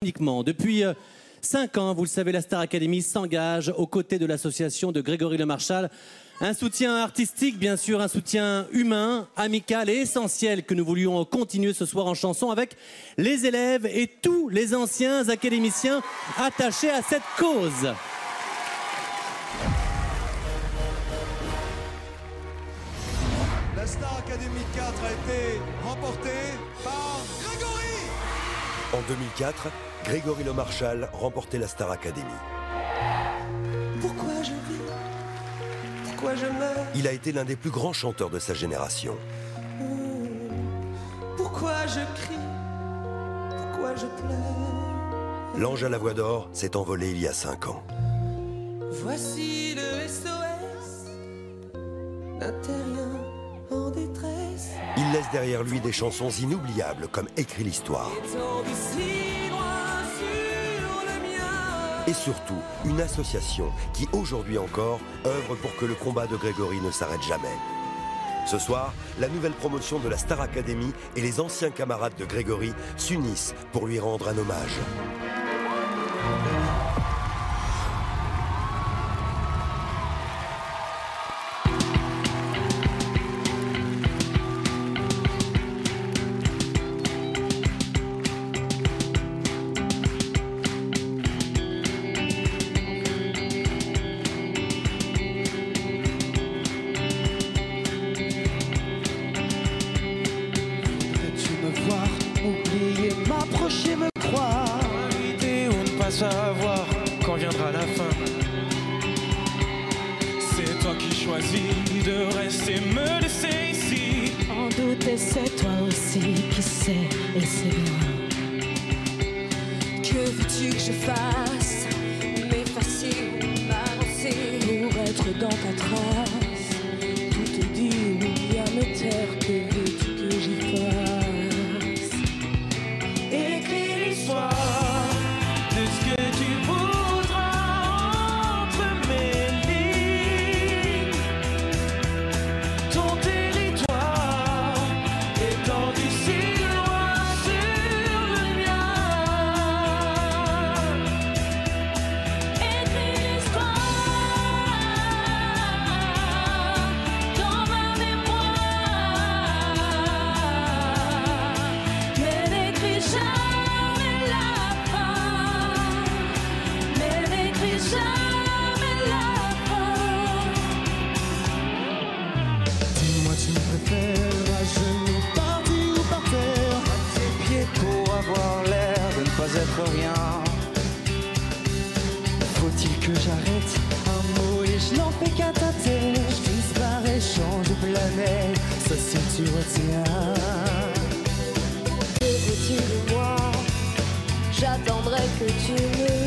Uniquement. Depuis 5 ans, vous le savez, la Star Academy s'engage aux côtés de l'association de Grégory Lemarchal. Un soutien artistique, bien sûr, un soutien humain, amical et essentiel que nous voulions continuer ce soir en chanson avec les élèves et tous les anciens académiciens attachés à cette cause. La Star Academy 4 a été remportée par Grégory. En 2004, Grégory Lemarchal remportait la Star Academy. Pourquoi je vis? Pourquoi je meurs? Il a été l'un des plus grands chanteurs de sa génération. Pourquoi je crie? Pourquoi je pleure? L'ange à la voix d'or s'est envolé il y a 5 ans. Voici le SOS d'un terrien en détresse. Il laisse derrière lui des chansons inoubliables comme Écrit l'histoire. Et surtout, une association qui, aujourd'hui encore, œuvre pour que le combat de Grégory ne s'arrête jamais. Ce soir, la nouvelle promotion de la Star Academy et les anciens camarades de Grégory s'unissent pour lui rendre un hommage. Oublier, m'approcher, me croire, l'idée ou ne pas savoir quand viendra la fin. C'est toi qui choisis de rester, me laisser ici. En doute, et c'est toi aussi qui sais, et c'est bien. Que veux-tu que je fasse? M'effacer ou m'avancer Pour être dans ta trace, tout te dit, oui, à me taire, que veux-tu que j'y fasse? Écris l'histoire de ce que tu voudras entre mes lignes. Ton territoire étendu si loin sur le mien. Écris l'histoire dans ma mémoire, mais n'écris jamais la fin, mais n'écris jamais la fin. Dis-moi, tu me préfères à genoux, parti ou par terre, à tes pieds pour avoir l'air de ne pas être rien. Faut-il que j'arrête un mot et je n'en fais qu'à ta tête? Je disparais, change de planète, ça si tu retiens. Que veux-tu de moi? J'attendrai que tu me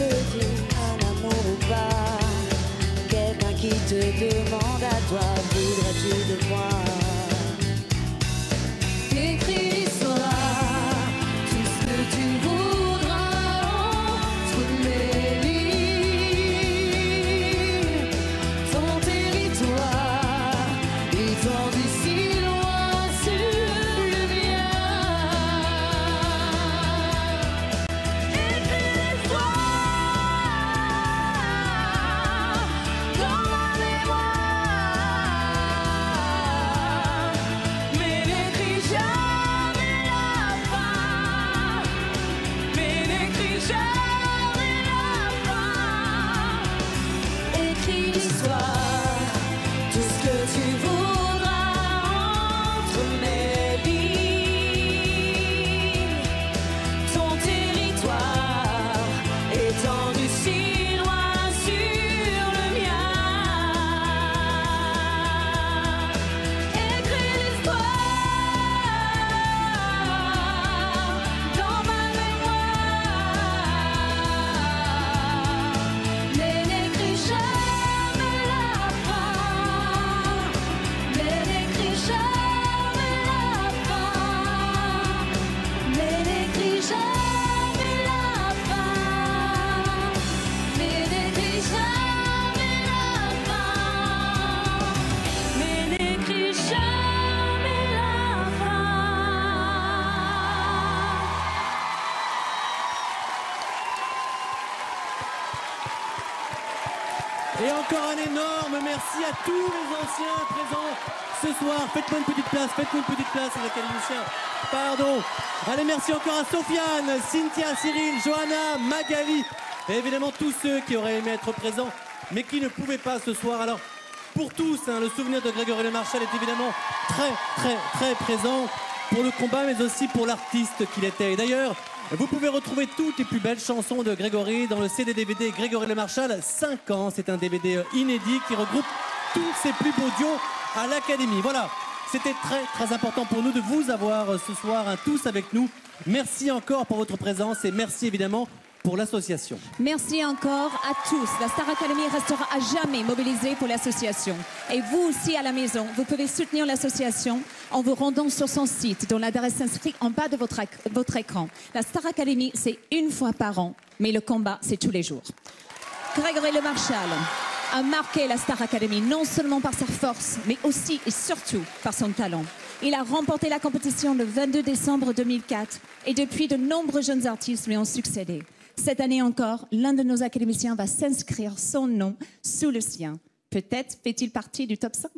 le dises, un amour ou pas. Quelqu'un qui te demande à toi, voudrais-tu de moi? Écris l'histoire, tout ce que tu voudras entre mes lignes. Ton territoire étendu si loin sur le mien. Écris l'histoire dans ma mémoire, Et encore un énorme merci à tous les anciens présents ce soir. Faites-moi une petite place, les académiciens. Pardon. Allez, merci encore à Sofiane, Cynthia, Cyril, Johanna, Magali. Et évidemment tous ceux qui auraient aimé être présents, mais qui ne pouvaient pas ce soir. Alors, pour tous, le souvenir de Grégory Le Marchal est évidemment très présent pour le combat, mais aussi pour l'artiste qu'il était. Et d'ailleurs, vous pouvez retrouver toutes les plus belles chansons de Grégory dans le CD-DVD Grégory Le Marchal 5 ans. C'est un DVD inédit qui regroupe tous ses plus beaux duos à l'Académie. Voilà, c'était très important pour nous de vous avoir ce soir tous avec nous. Merci encore pour votre présence et merci évidemment pour l'association. Merci encore à tous. La Star Academy restera à jamais mobilisée pour l'association. Et vous aussi à la maison, vous pouvez soutenir l'association en vous rendant sur son site, dont l'adresse s'inscrit en bas de votre écran. La Star Academy, c'est une fois par an, mais le combat, c'est tous les jours. Grégory Le Marchal a marqué la Star Academy non seulement par sa force, mais aussi et surtout par son talent. Il a remporté la compétition le 22 décembre 2004 et depuis, de nombreux jeunes artistes lui ont succédé. Cette année encore, l'un de nos académiciens va s'inscrire son nom sous le sien. Peut-être fait-il partie du top 5 ?